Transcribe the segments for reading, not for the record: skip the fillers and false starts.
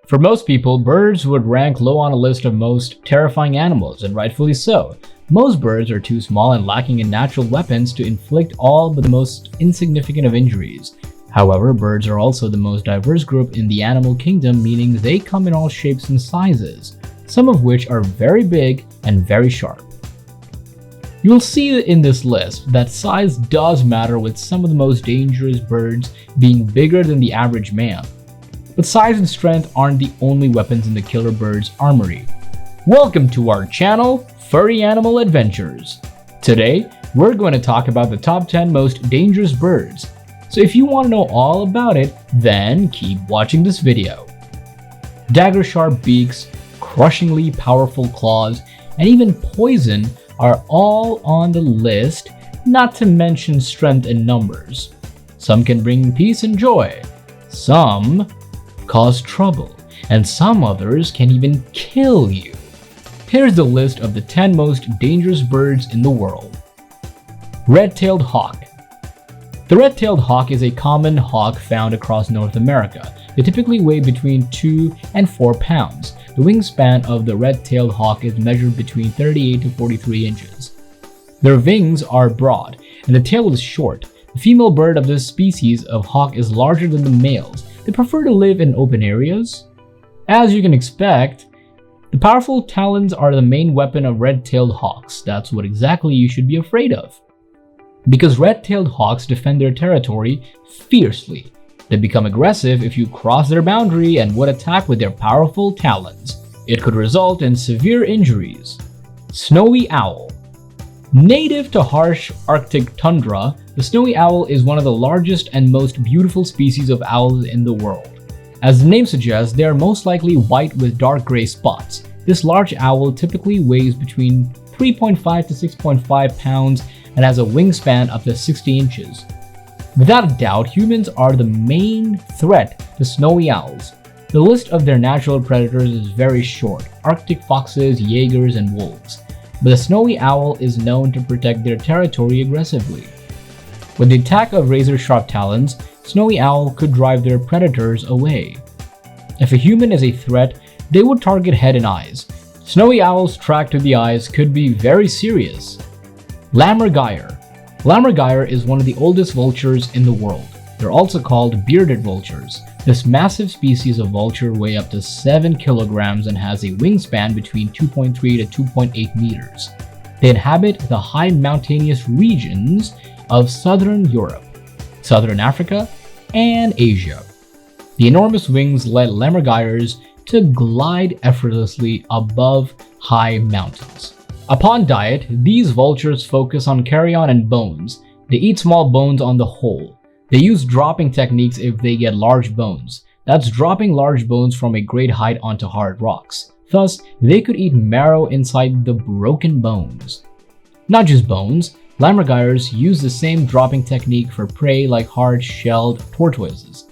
For most people, birds would rank low on a list of most terrifying animals, and rightfully so. Most birds are too small and lacking in natural weapons to inflict all but the most insignificant of injuries. However, birds are also the most diverse group in the animal kingdom, meaning they come in all shapes and sizes, some of which are very big and very sharp. You will see in this list that size does matter, with some of the most dangerous birds being bigger than the average man. But size and strength aren't the only weapons in the killer bird's armory. Welcome to our channel, Furry Animal Adventures. Today, we're going to talk about the top 10 most dangerous birds. So if you want to know all about it, then keep watching this video. Dagger-sharp beaks, crushingly powerful claws, and even poison are all on the list, not to mention strength in numbers. Some can bring peace and joy, some cause trouble, and some others can even kill you. Here's the list of the 10 most dangerous birds in the world. Red-tailed hawk. The red-tailed hawk is a common hawk found across North America. They typically weigh between 2 and 4 pounds. The wingspan of the red-tailed hawk is measured between 38 to 43 inches. Their wings are broad, and the tail is short. The female bird of this species of hawk is larger than the males. They prefer to live in open areas. As you can expect, the powerful talons are the main weapon of red-tailed hawks. That's what exactly you should be afraid of. Because red-tailed hawks defend their territory fiercely. They become aggressive if you cross their boundary and would attack with their powerful talons. It could result in severe injuries. Snowy owl. Native to harsh Arctic tundra, the snowy owl is one of the largest and most beautiful species of owls in the world. As the name suggests, they are most likely white with dark gray spots. This large owl typically weighs between 3.5 to 6.5 pounds and has a wingspan up to 60 inches. Without a doubt, humans are the main threat to snowy owls. The list of their natural predators is very short: Arctic foxes, jaegers, and wolves. But the snowy owl is known to protect their territory aggressively. With the attack of razor-sharp talons, snowy owl could drive their predators away. If a human is a threat, they would target head and eyes. Snowy owls' track to the eyes could be very serious. Lammergeier. Lammergeier is one of the oldest vultures in the world. They're also called bearded vultures. This massive species of vulture weighs up to 7 kilograms and has a wingspan between 2.3 to 2.8 meters. They inhabit the high mountainous regions of southern Europe, southern Africa, and Asia. The enormous wings let lammergeiers to glide effortlessly above high mountains. Upon diet, these vultures focus on carrion and bones. They eat small bones on the whole. They use dropping techniques if they get large bones. That's dropping large bones from a great height onto hard rocks. Thus, they could eat marrow inside the broken bones. Not just bones, lammergeiers use the same dropping technique for prey like hard-shelled tortoises.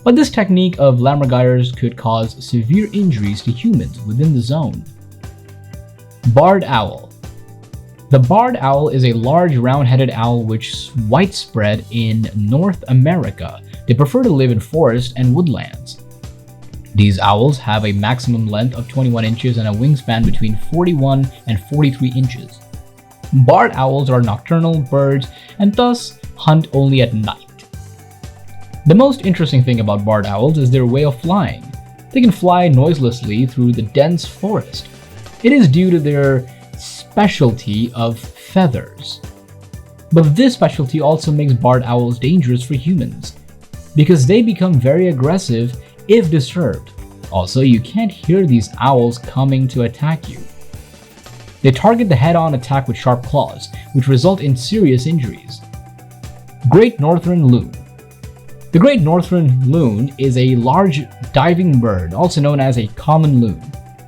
But this technique of lammergeiers could cause severe injuries to humans within the zone. Barred owl. The barred owl is a large round-headed owl which is widespread in North America. They prefer to live in forests and woodlands. These owls have a maximum length of 21 inches and a wingspan between 41 and 43 inches. Barred owls are nocturnal birds and thus hunt only at night. The most interesting thing about barred owls is their way of flying. They can fly noiselessly through the dense forest. It is due to their specialty of feathers. But this specialty also makes barred owls dangerous for humans, because they become very aggressive if disturbed. Also, you can't hear these owls coming to attack you. They target the head-on attack with sharp claws, which result in serious injuries. Great Northern Loon. The Great Northern Loon is a large diving bird, also known as a common loon.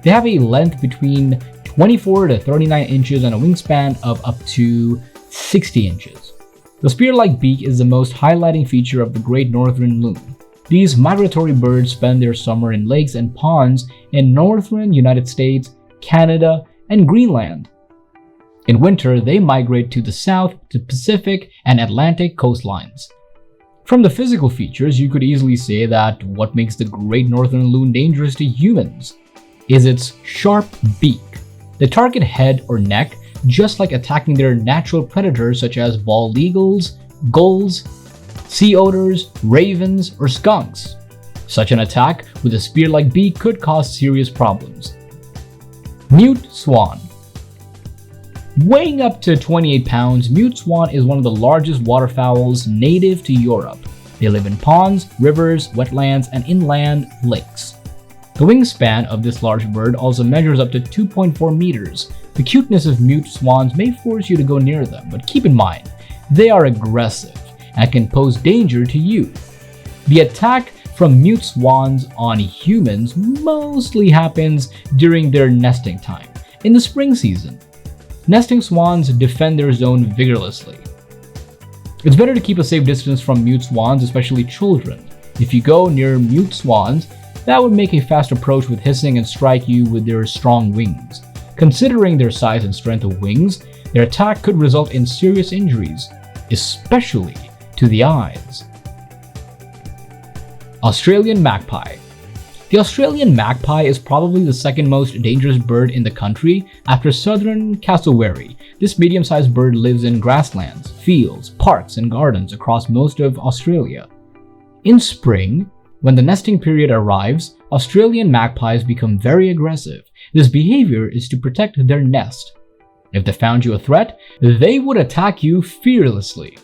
They have a length between 24 to 39 inches and a wingspan of up to 60 inches. The spear-like beak is the most highlighting feature of the Great Northern Loon. These migratory birds spend their summer in lakes and ponds in northern United States, Canada, and Greenland. In winter, they migrate to the south to Pacific and Atlantic coastlines. From the physical features, you could easily say that what makes the great northern loon dangerous to humans is its sharp beak. The target head or neck, just like attacking their natural predators such as bald eagles, gulls, sea otters, ravens, or skunks. Such an attack with a spear-like beak could cause serious problems. Mute swan. Weighing up to 28 pounds, mute swan is one of the largest waterfowls native to Europe. They live in ponds, rivers, wetlands, and inland lakes. The wingspan of this large bird also measures up to 2.4 meters. The cuteness of mute swans may force you to go near them, but keep in mind, they are aggressive and can pose danger to you. The attack from mute swans on humans mostly happens during their nesting time, in the spring season. Nesting swans defend their zone vigorously. It's better to keep a safe distance from mute swans, especially children. If you go near mute swans, that would make a fast approach with hissing and strike you with their strong wings. Considering their size and strength of wings, their attack could result in serious injuries, especially to the eyes. Australian magpie. The Australian magpie is probably the second most dangerous bird in the country after southern cassowary. This medium-sized bird lives in grasslands, fields, parks, and gardens across most of Australia. In spring, when the nesting period arrives, Australian magpies become very aggressive. This behavior is to protect their nest. If they found you a threat, they would attack you fearlessly.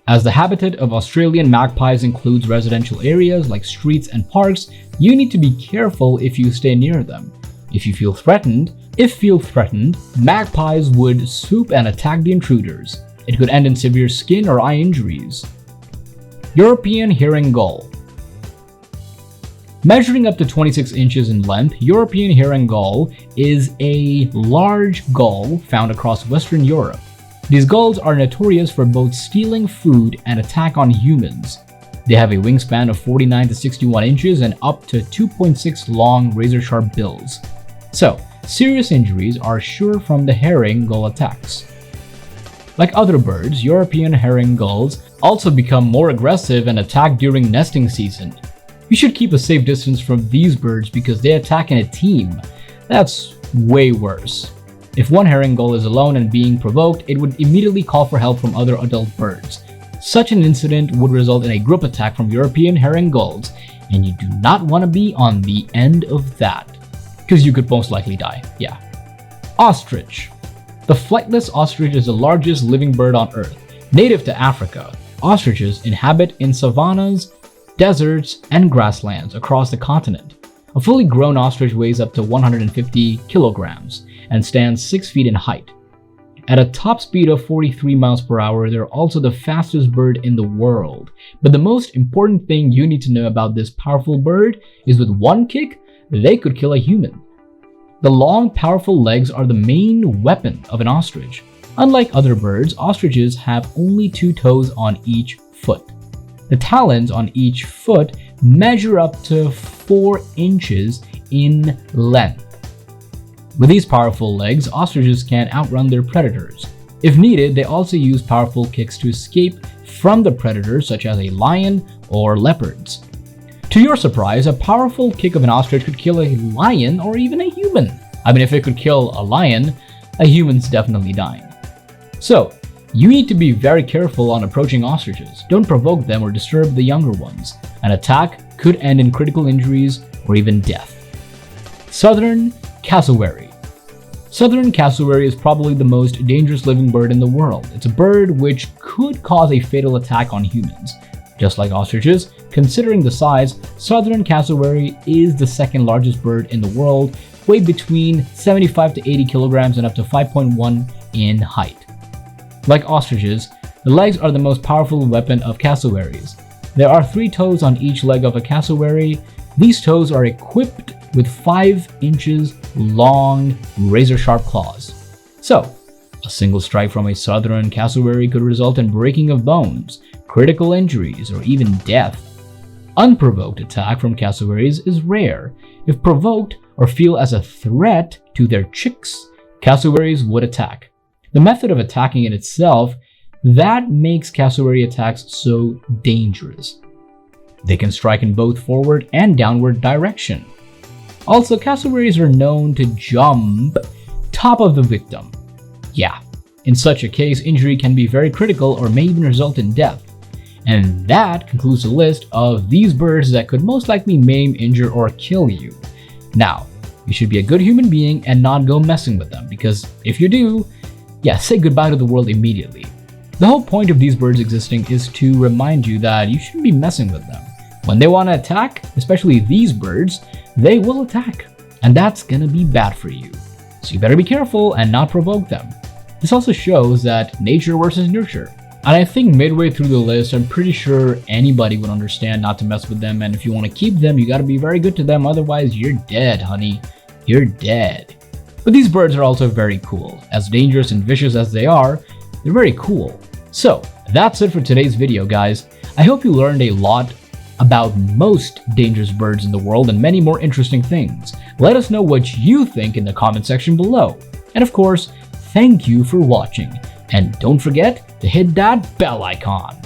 As the habitat of Australian magpies includes residential areas like streets and parks, you need to be careful if you stay near them. If you feel threatened, magpies would swoop and attack the intruders. It could end in severe skin or eye injuries. European herring gull. Measuring up to 26 inches in length, European herring gull is a large gull found across Western Europe. These gulls are notorious for both stealing food and attack on humans. They have a wingspan of 49 to 61 inches and up to 2.6 long razor-sharp bills. So, serious injuries are sure from the herring gull attacks. Like other birds, European herring gulls also become more aggressive and attack during nesting season. You should keep a safe distance from these birds because they attack in a team. That's way worse. If one herring gull is alone and being provoked, it would immediately call for help from other adult birds. Such an incident would result in a group attack from European herring gulls, and you do not want to be on the end of that, because you could most likely die. Yeah. Ostrich. The flightless ostrich is the largest living bird on Earth. Native to Africa, ostriches inhabit in savannas, deserts, and grasslands across the continent. A fully grown ostrich weighs up to 150 kilograms and stands 6 feet in height. At a top speed of 43 miles per hour, they're also the fastest bird in the world. But the most important thing you need to know about this powerful bird is with one kick, they could kill a human. The long, powerful legs are the main weapon of an ostrich. Unlike other birds, ostriches have only 2 toes on each foot. The talons on each foot measure up to 4 inches in length. With these powerful legs, ostriches can outrun their predators. If needed, they also use powerful kicks to escape from the predators such as a lion or leopards. To your surprise, a powerful kick of an ostrich could kill a lion or even a human. I mean, if it could kill a lion, a human's definitely dying. So, you need to be very careful on approaching ostriches. Don't provoke them or disturb the younger ones. An attack could end in critical injuries or even death. Southern cassowary. Southern cassowary is probably the most dangerous living bird in the world. It's a bird which could cause a fatal attack on humans. Just like ostriches, considering the size, southern cassowary is the second largest bird in the world, weighed between 75 to 80 kilograms and up to 5.1 in height. Like ostriches, the legs are the most powerful weapon of cassowaries. There are 3 toes on each leg of a cassowary. These toes are equipped with 5 inches long razor-sharp claws. So, a single strike from a southern cassowary could result in breaking of bones, critical injuries, or even death. Unprovoked attack from cassowaries is rare. If provoked or feel as a threat to their chicks, cassowaries would attack. The method of attacking in itself That makes cassowary attacks so dangerous. They can strike in both forward and downward direction. Also, cassowaries are known to jump top of the victim. Yeah, in such a case, injury can be very critical or may even result in death. And that concludes the list of these birds that could most likely maim, injure, or kill you. Now, you should be a good human being and not go messing with them, because if you do, yeah, say goodbye to the world immediately. The whole point of these birds existing is to remind you that you shouldn't be messing with them. When they want to attack, especially these birds, they will attack, and that's gonna be bad for you. So you better be careful and not provoke them. This also shows that nature versus nurture. And I think midway through the list, I'm pretty sure anybody would understand not to mess with them, and if you want to keep them, you gotta be very good to them, otherwise you're dead, honey. You're dead. But these birds are also very cool. As dangerous and vicious as they are, they're very cool. So, that's it for today's video, guys. I hope you learned a lot about most dangerous birds in the world and many more interesting things. Let us know what you think in the comment section below. And of course, thank you for watching. And don't forget to hit that bell icon.